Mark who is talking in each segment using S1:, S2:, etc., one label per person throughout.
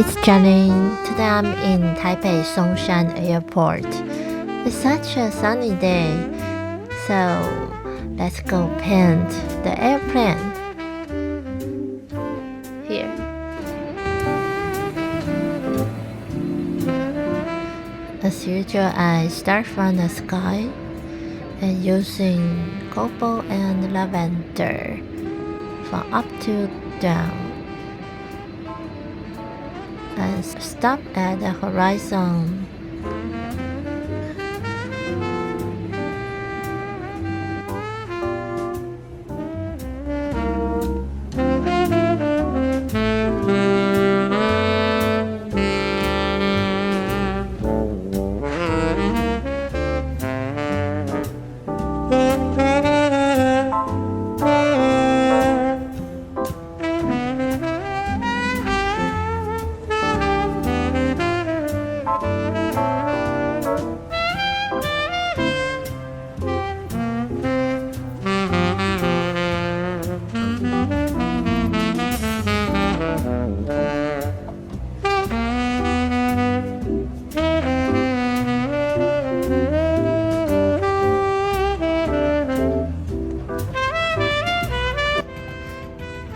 S1: it's Jenny. Today I'm in Taipei Songshan Airport. It's such a sunny day, so let's go paint the airplane. Here. As usual, I start from the sky and using copal and lavender from up to down. And stop at the horizon.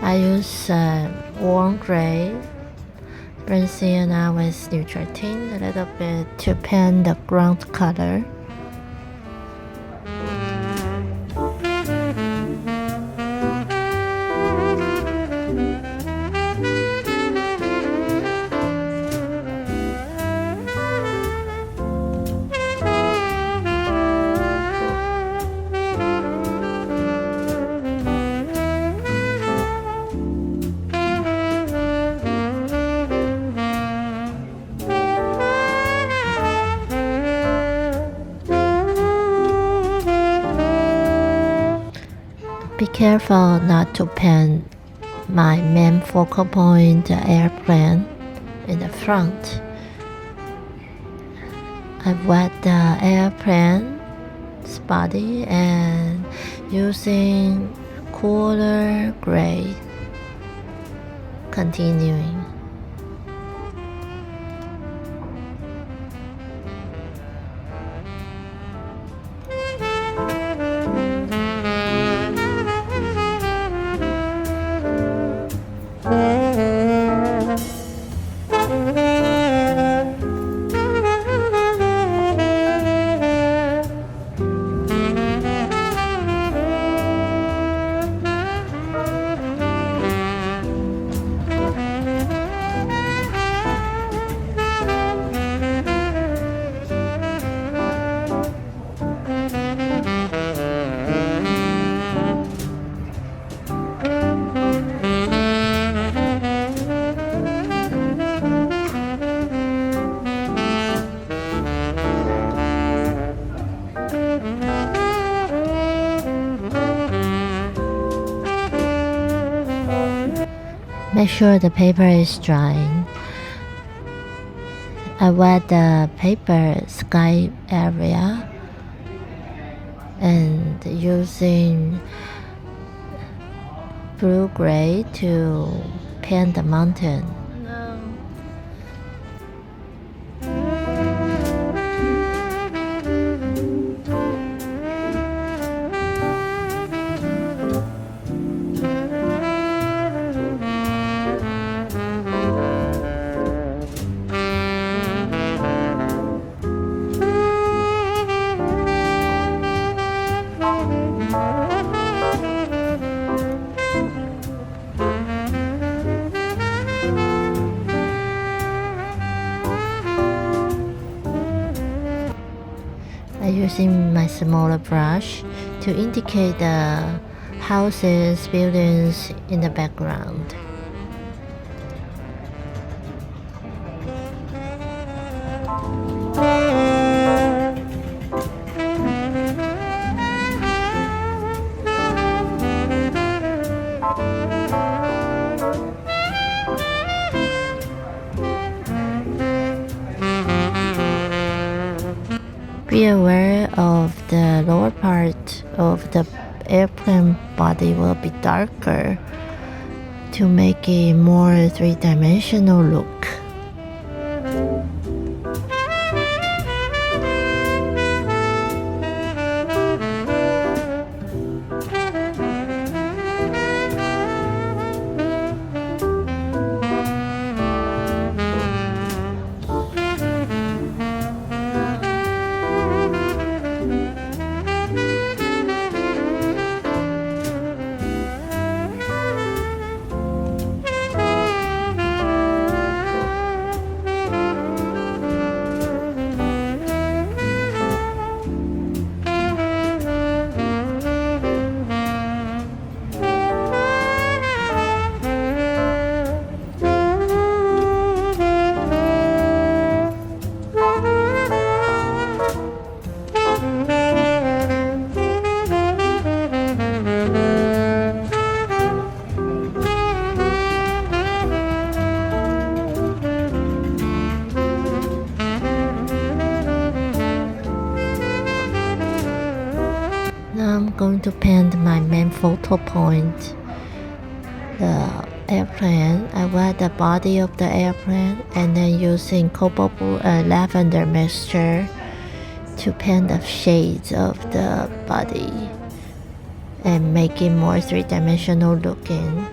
S1: I use warm gray, burnt sienna with neutral tint a little bit to paint the ground color. Be careful not to paint my main focal point, the airplane, in the front. I've wet the airplane's body and using cooler gray, continuing. Make sure the paper is drying. I wet the paper sky area and using blue-gray to paint the mountain. I'm using my smaller brush to indicate the houses, buildings in the background. Be aware of the lower part of the airplane body will be darker to make a more three-dimensional look. going to paint my main focal point, the airplane. I wet the body of the airplane and then using cobalt blue and lavender mixture to paint the shades of the body and make it more three-dimensional looking.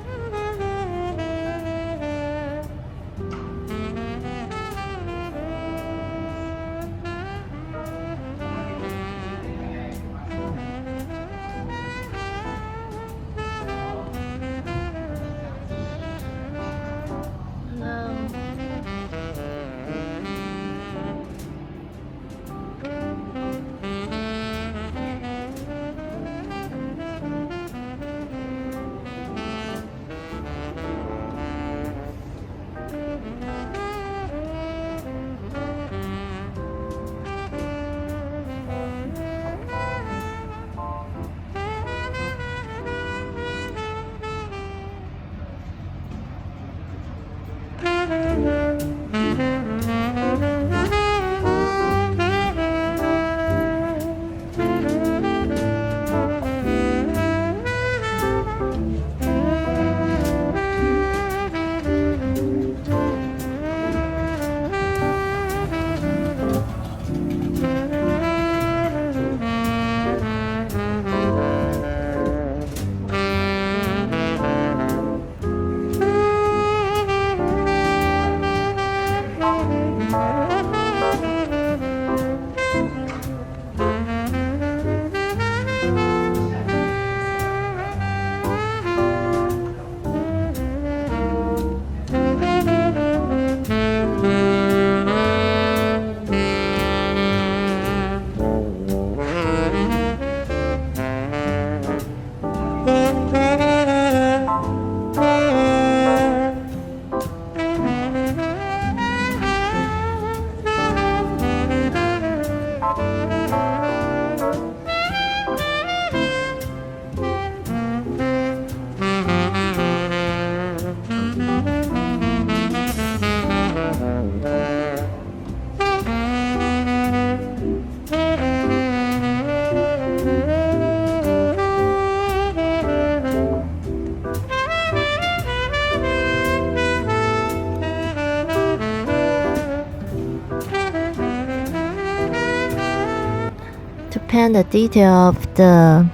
S1: To paint the detail of the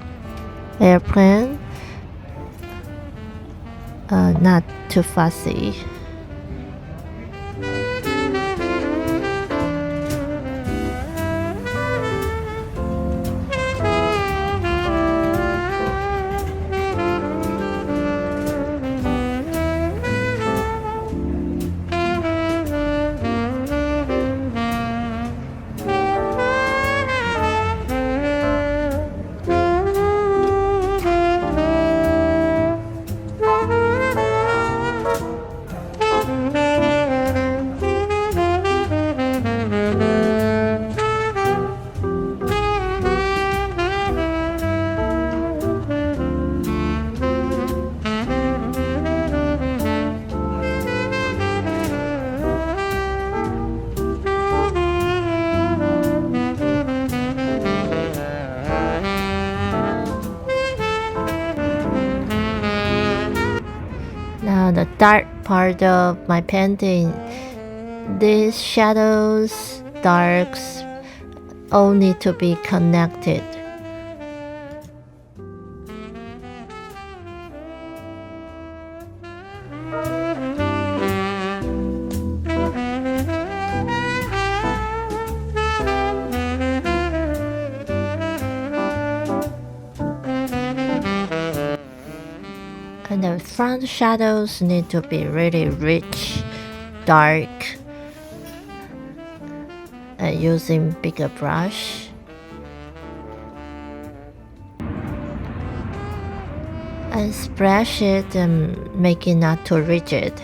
S1: airplane, not too fussy. Now the dark part of my painting, these shadows, darks, all need to be connected. And the front shadows need to be really rich, dark, and using bigger brush. And splash it and make it not too rigid.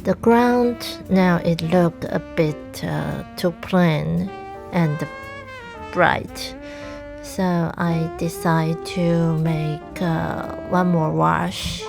S1: The ground now it looked a bit too plain and bright, so I decided to make one more wash.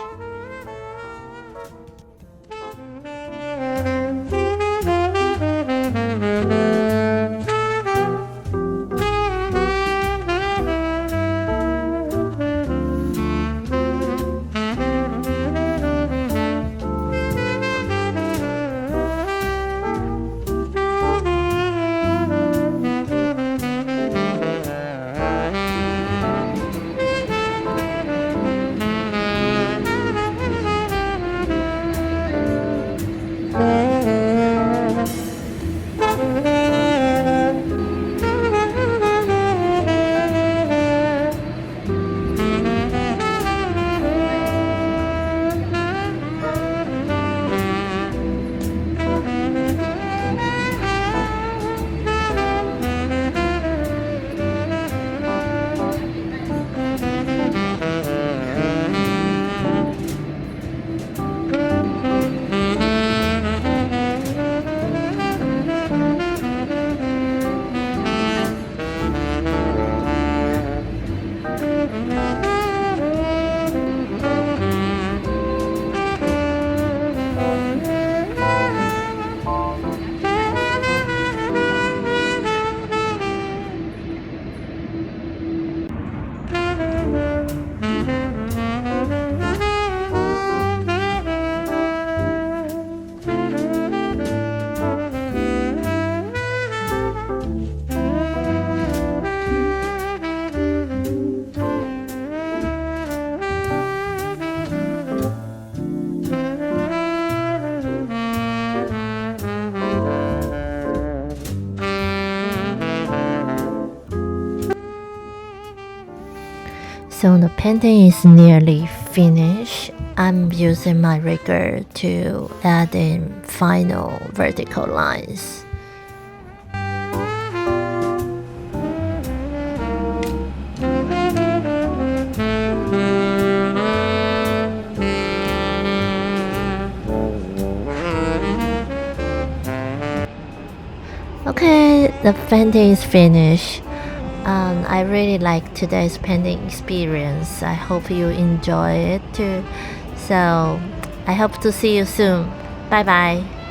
S1: So the painting is nearly finished. I'm using my rigger to add in final vertical lines. Okay, the painting is finished. I really like today's painting experience. I hope you enjoy it too. So I hope to see you soon. Bye bye.